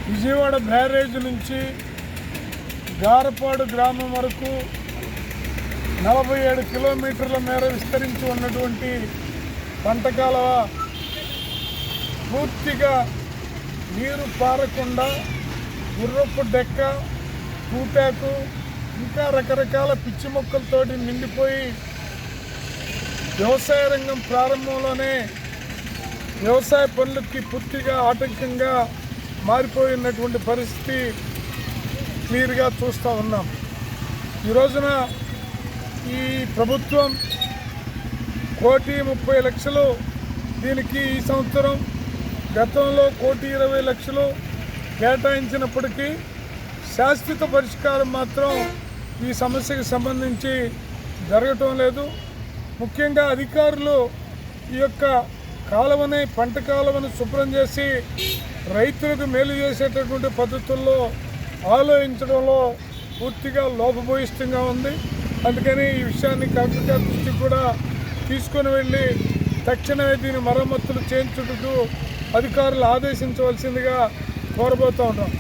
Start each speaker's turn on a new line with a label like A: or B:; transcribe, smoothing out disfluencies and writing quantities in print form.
A: Vijayawada barrage నుంచి గారపాడు గ్రామం వరకు 47 కిలోమీటర్ల మేర విస్తరించి ఉన్నటువంటి పంట కాలువ పూర్తిగా నీరు పారకుండా గుర్రపు డెక్క, కూటాకు, ఇంకా రకరకాల పిచ్చి మొక్కలతోటి నిండిపోయి వ్యవసాయ రంగం ప్రారంభంలోనే వ్యవసాయ పనులకి పూర్తిగా ఆటంకంగా మారిపోయినటువంటి పరిస్థితి క్లియర్గా చూస్తూ ఉన్నాం. ఈ రోజున ఈ ప్రభుత్వం 1,30,00,000 దీనికి ఈ సంవత్సరం, గతంలో 1,20,00,000 కేటాయించినప్పటికీ శాశ్వత పరిష్కారం మాత్రం ఈ సమస్యకు సంబంధించి జరగటం లేదు. ముఖ్యంగా అధికారులు ఈ యొక్క కాలువని, పంట కాలువను శుభ్రం చేసి రైతులకు మేలు చేసేటటువంటి పద్ధతుల్లో ఆలోచించడంలో పూర్తిగా లోపభూయిష్టంగా ఉంది. అందుకని ఈ విషయాన్ని కలెక్టర్ గారి దృష్టికి కూడా తీసుకొని వెళ్ళి తక్షణమే దీని మరమ్మతులు చేయించుటకు అధికారులు ఆదేశించవలసిందిగా కోరబోతూ ఉన్నాం.